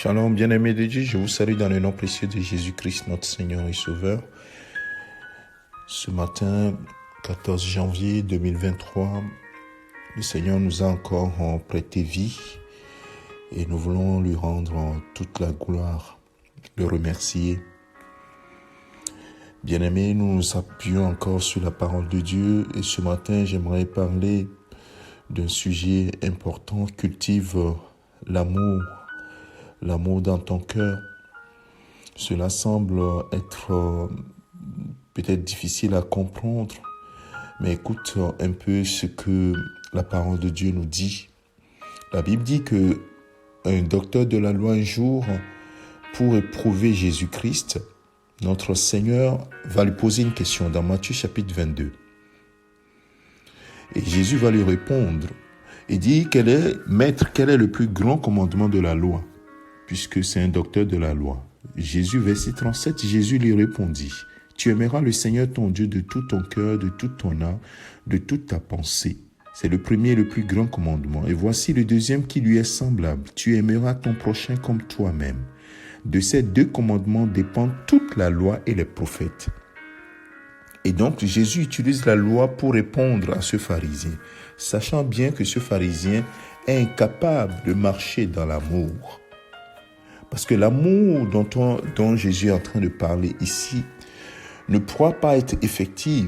Shalom, bien-aimés de Dieu, je vous salue dans le nom précieux de Jésus-Christ, notre Seigneur et Sauveur. Ce matin, 14 janvier 2023, le Seigneur nous a encore prêté vie et nous voulons lui rendre toute la gloire, le remercier. Bien-aimés, nous nous appuyons encore sur la parole de Dieu et ce matin, j'aimerais parler d'un sujet important, cultive l'amour dans ton cœur. Cela semble être peut-être difficile à comprendre, mais écoute un peu ce que la parole de Dieu nous dit. La Bible dit que un docteur de la loi un jour, pour éprouver Jésus-Christ, notre Seigneur va lui poser une question dans Matthieu chapitre 22. Et Jésus va lui répondre et dit Maître, quel est le plus grand commandement de la loi? Puisque c'est un docteur de la loi. Jésus, verset 37, Jésus lui répondit, tu aimeras le Seigneur ton Dieu de tout ton cœur, de toute ton âme, de toute ta pensée. C'est le premier et le plus grand commandement. Et voici le deuxième qui lui est semblable. Tu aimeras ton prochain comme toi-même. De ces deux commandements dépend toute la loi et les prophètes. Et donc, Jésus utilise la loi pour répondre à ce pharisien, sachant bien que ce pharisien est incapable de marcher dans l'amour. Parce que l'amour dont Jésus est en train de parler ici ne pourra pas être effectif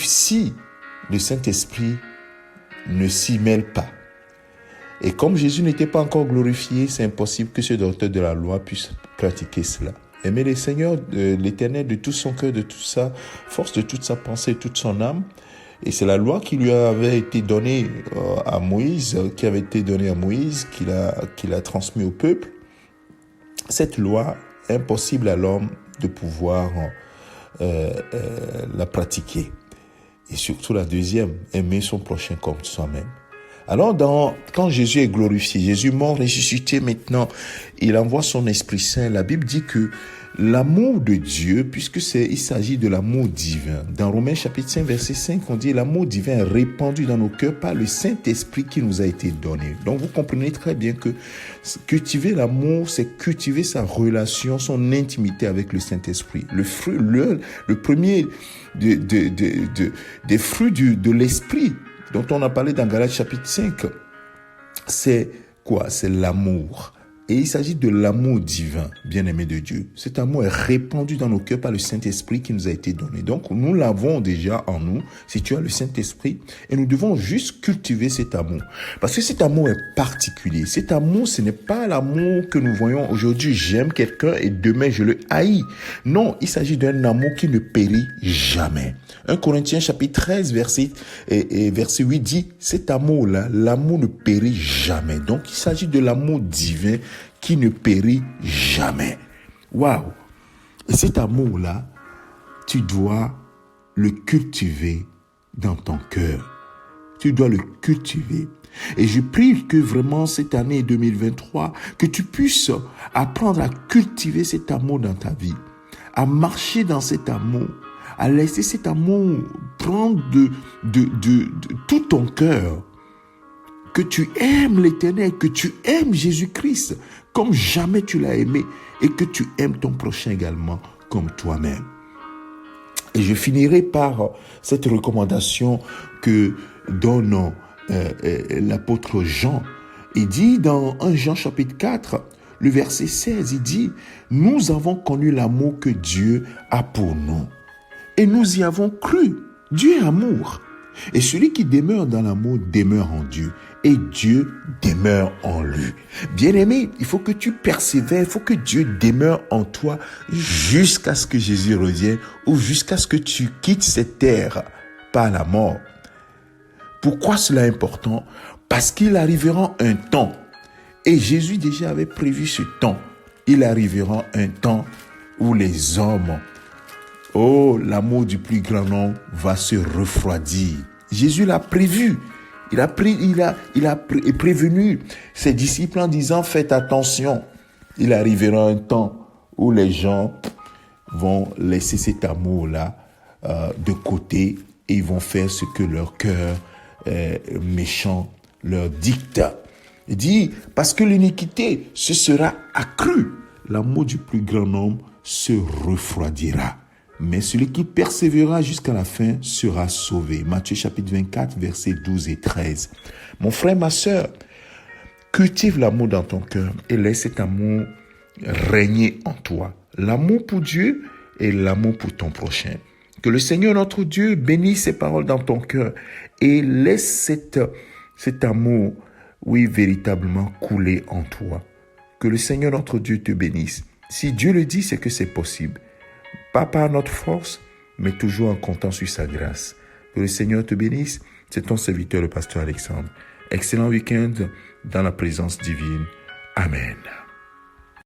si le Saint-Esprit ne s'y mêle pas. Et comme Jésus n'était pas encore glorifié, c'est impossible que ce docteur de la loi puisse pratiquer cela. Aimer le Seigneur, l'Éternel, de tout son cœur, de toute sa force, de toute sa pensée, de toute son âme. Et c'est la loi qui lui avait été donnée à Moïse, qu'il a transmis au peuple. Cette loi, impossible à l'homme de pouvoir la pratiquer. Et surtout la deuxième, aimer son prochain comme soi-même. Alors, quand Jésus est glorifié, Jésus mort, ressuscité maintenant, il envoie son Esprit Saint. La Bible dit que l'amour de Dieu, il s'agit de l'amour divin. Dans Romains chapitre 5, verset 5, on dit l'amour divin est répandu dans nos cœurs par le Saint-Esprit qui nous a été donné. Donc, vous comprenez très bien que cultiver l'amour, c'est cultiver sa relation, son intimité avec le Saint-Esprit. Le premier des fruits de l'Esprit, dont on a parlé dans Galates chapitre 5, c'est quoi? C'est l'amour. Et il s'agit de l'amour divin, bien-aimé de Dieu. Cet amour est répandu dans nos cœurs par le Saint-Esprit qui nous a été donné. Donc, nous l'avons déjà en nous, si tu as le Saint-Esprit, et nous devons juste cultiver cet amour. Parce que cet amour est particulier. Cet amour, ce n'est pas l'amour que nous voyons aujourd'hui. J'aime quelqu'un et demain je le haïs. Non, il s'agit d'un amour qui ne périt jamais. 1 Corinthiens chapitre 13, verset 8 dit, cet amour-là, l'amour ne périt jamais. Donc, il s'agit de l'amour divin qui ne périt jamais. Waouh! Et cet amour-là, tu dois le cultiver dans ton cœur. Tu dois le cultiver. Et je prie que vraiment cette année 2023, que tu puisses apprendre à cultiver cet amour dans ta vie, à marcher dans cet amour, à laisser cet amour prendre de tout ton cœur, que tu aimes l'Éternel, que tu aimes Jésus-Christ comme jamais tu l'as aimé et que tu aimes ton prochain également comme toi-même. Et je finirai par cette recommandation que donne l'apôtre Jean. Il dit dans 1 Jean chapitre 4, le verset 16, il dit « Nous avons connu l'amour que Dieu a pour nous. Et nous y avons cru. Dieu est amour. Et celui qui demeure dans l'amour demeure en Dieu. Et Dieu demeure en lui. » Bien-aimé, il faut que tu persévères. Il faut que Dieu demeure en toi jusqu'à ce que Jésus revienne ou jusqu'à ce que tu quittes cette terre par la mort. Pourquoi cela est important? Parce qu'il arrivera un temps. Et Jésus déjà avait prévu ce temps. Il arrivera un temps où les hommes, l'amour du plus grand nombre va se refroidir. Jésus l'a prévu. Il a prévenu ses disciples en disant, faites attention. Il arrivera un temps où les gens vont laisser cet amour-là de côté et ils vont faire ce que leur cœur méchant leur dicte. Il dit, parce que l'iniquité se sera accrue, l'amour du plus grand nombre se refroidira. Mais celui qui persévérera jusqu'à la fin sera sauvé. Matthieu chapitre 24, versets 12 et 13. Mon frère, ma sœur, cultive l'amour dans ton cœur et laisse cet amour régner en toi. L'amour pour Dieu et l'amour pour ton prochain. Que le Seigneur notre Dieu bénisse ces paroles dans ton cœur et laisse cet amour, oui, véritablement couler en toi. Que le Seigneur notre Dieu te bénisse. Si Dieu le dit, c'est que c'est possible. Pas par notre force, mais toujours en comptant sur sa grâce. Que le Seigneur te bénisse. C'est ton serviteur, le pasteur Alexandre. Excellent week-end dans la présence divine. Amen.